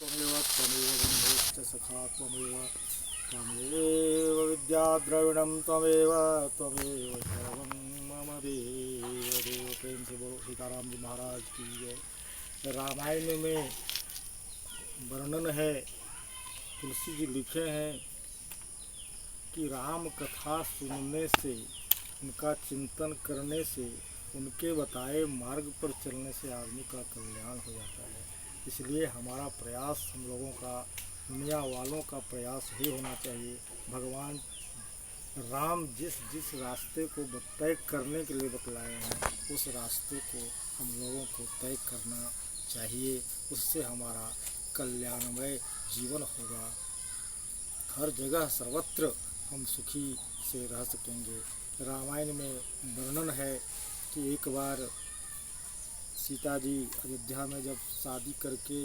त्वमेव बन्धुश्च सखा त्वमेव विद्याद्रविणं त्वमेव सर्वं मम देव। प्रेम से बोलो सीताराम जी महाराज की जय। रामायण में वर्णन है, तुलसी जी लिखे हैं कि राम कथा सुनने से, उनका चिंतन करने से, उनके बताए मार्ग पर चलने से आदमी का कल्याण हो जाता है। इसलिए हमारा प्रयास, हम लोगों का, दुनिया वालों का प्रयास ही होना चाहिए। भगवान राम जिस जिस रास्ते को तय करने के लिए बतलाए हैं, उस रास्ते को हम लोगों को तय करना चाहिए। उससे हमारा कल्याणमय जीवन होगा। हर जगह सर्वत्र हम सुखी से रह सकेंगे। रामायण में वर्णन है कि एक बार सीता जी अयोध्या में जब शादी करके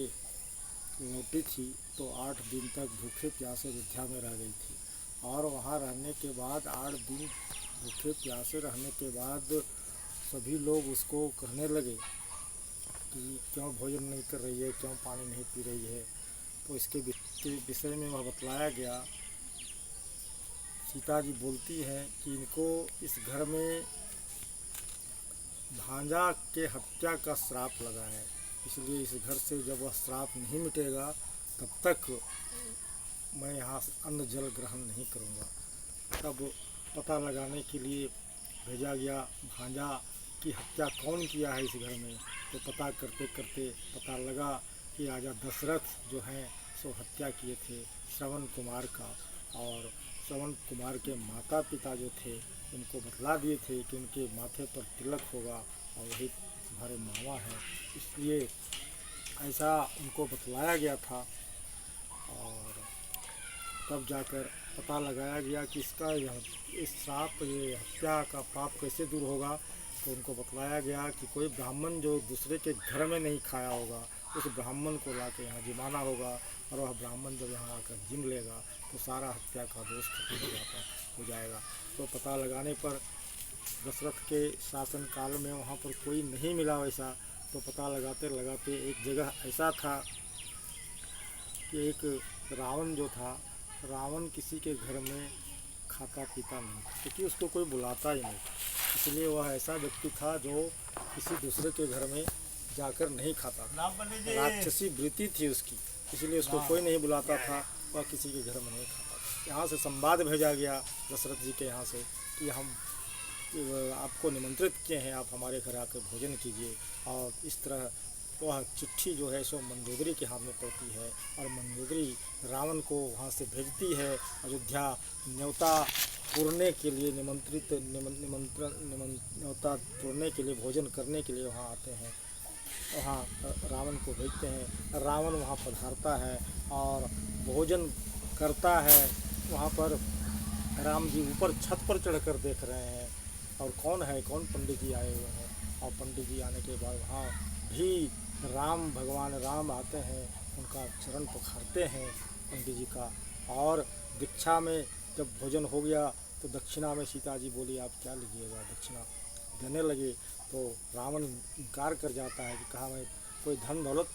लौटी थी तो 8 दिन तक भूखे प्यासे अयोध्या में रह गई थी। और वहाँ रहने के बाद 8 दिन भूखे प्यासे रहने के बाद सभी लोग उसको कहने लगे कि क्यों भोजन नहीं कर रही है, क्यों पानी नहीं पी रही है। तो इसके विषय में वह बतलाया गया। सीता जी बोलती हैं कि इनको इस घर में भांजा के हत्या का श्राप लगा है, इसलिए इस घर से जब वह श्राप नहीं मिटेगा तब तक मैं यहाँ अन्न जल ग्रहण नहीं करूँगा। तब पता लगाने के लिए भेजा गया भांजा की हत्या कौन किया है इस घर में। तो पता करते करते पता लगा कि राजा दशरथ जो हैं सो हत्या किए थे श्रवण कुमार का। और श्रवण कुमार के माता पिता जो थे उनको बतला दिए थे कि उनके माथे पर तिलक होगा और वही तुम्हारे मामा हैं, इसलिए ऐसा उनको बतलाया गया था। और तब जाकर पता लगाया गया कि इसका इस श्राप, ये हत्या का पाप कैसे दूर होगा। तो उनको बतलाया गया कि कोई ब्राह्मण जो दूसरे के घर में नहीं खाया होगा उस ब्राह्मण को ला के यहाँ जिमाना होगा, और वह ब्राह्मण जब यहाँ आकर जिम लेगा तो सारा हत्या का दोष खत्म हो जाएगा। तो पता लगाने पर दशरथ के शासन काल में वहाँ पर कोई नहीं मिला वैसा। तो पता लगाते लगाते एक जगह ऐसा था कि एक रावण जो था, रावण किसी के घर में खाता पीता नहीं था क्योंकि उसको कोई बुलाता ही नहीं था। इसलिए वह ऐसा व्यक्ति था जो किसी दूसरे के घर में जाकर नहीं खाता था। राक्षसी वृत्ति थी उसकी, इसलिए उसको कोई नहीं बुलाता था, वह किसी के घर में नहीं खाता था। यहाँ से संवाद भेजा गया दशरथ जी के यहाँ से कि हम आपको निमंत्रित किए हैं, आप हमारे घर आकर भोजन कीजिए। और इस तरह वह चिट्ठी जो है सो मंदोदरी के हाथ में पड़ती है और मंदोदरी रावण को वहाँ से भेजती है अयोध्या न्योता पूरने के लिए, न्योता पूरने के लिए, भोजन करने के लिए वहाँ आते हैं। वहाँ रावण को भेजते हैं। रावण वहाँ पधारता है और भोजन करता है। वहाँ पर राम जी ऊपर छत पर चढ़कर देख रहे हैं और कौन पंडित जी आए हुए हैं। और पंडित जी आने के बाद वहाँ भी भगवान राम आते हैं, उनका चरण पखारते हैं पंडित जी का। और दीक्षा में जब भोजन हो गया तो दक्षिणा में सीता जी बोली आप क्या लीजिएगा, दक्षिणा देने लगे। तो रावण इनकार कर जाता है कि कहा मैं कोई धन दौलत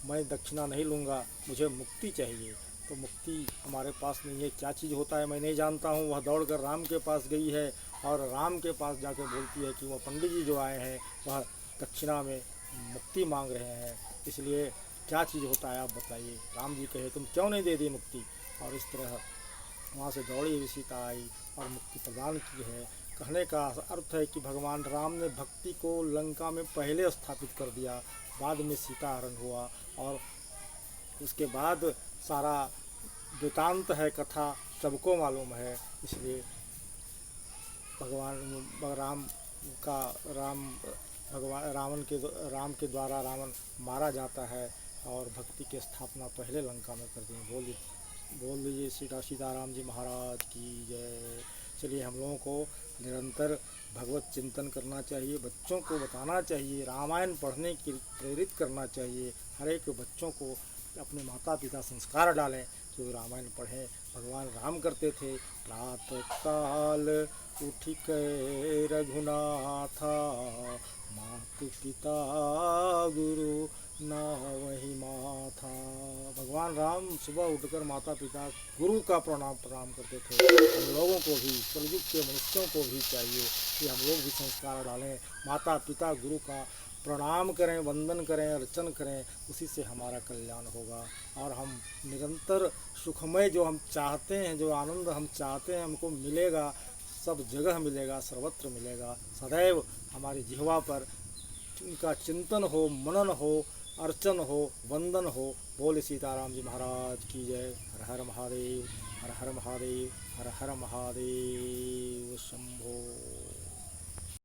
मैं दक्षिणा नहीं लूँगा, मुझे मुक्ति चाहिए। तो मुक्ति हमारे पास नहीं है, क्या चीज़ होता है मैं नहीं जानता हूँ। वह दौड़कर राम के पास गई है और राम के पास जाकर बोलती है कि वह पंडित जी जो आए हैं वह दक्षिणा में मुक्ति मांग रहे हैं, इसलिए क्या चीज़ होता है आप बताइए। राम जी कहे तुम क्यों नहीं दे दी मुक्ति। और इस तरह वहाँ से दौड़ी हुई सीता आई और मुक्ति प्रदान की है। कहने का अर्थ है कि भगवान राम ने भक्ति को लंका में पहले स्थापित कर दिया, बाद में सीता हरण हुआ और उसके बाद सारा वृतांत है, कथा सबको मालूम है। इसलिए राम के द्वारा रावण मारा जाता है और भक्ति की स्थापना पहले लंका में कर दी। बोल लीजिए सीताराम जी महाराज की जय। चलिए हम लोगों को निरंतर भगवत चिंतन करना चाहिए, बच्चों को बताना चाहिए, रामायण पढ़ने के लिए प्रेरित करना चाहिए। हर एक बच्चों को अपने माता पिता संस्कार डालें जो रामायण पढ़ें। भगवान राम करते थे, प्रातः काल उठिक रघुनाथा, मातु पिता गुरु ना वही माथा। भगवान राम सुबह उठकर माता पिता गुरु का प्रणाम करते थे। हम लोगों को भी, कलयुग के मनुष्यों को भी चाहिए कि हम लोग भी संस्कार डालें, माता पिता गुरु का प्रणाम करें, वंदन करें, अर्चन करें, उसी से हमारा कल्याण होगा। और हम निरंतर सुखमय जो हम चाहते हैं, जो आनंद हम चाहते हैं हमको मिलेगा, सब जगह मिलेगा, सर्वत्र मिलेगा। सदैव हमारी जिह्वा पर उनका चिंतन हो, मनन हो, अर्चन हो, वंदन हो। बोले सीताराम जी महाराज की जय। हर हर महादेव, हर हर महादेव, हर हर महादेव शंभो।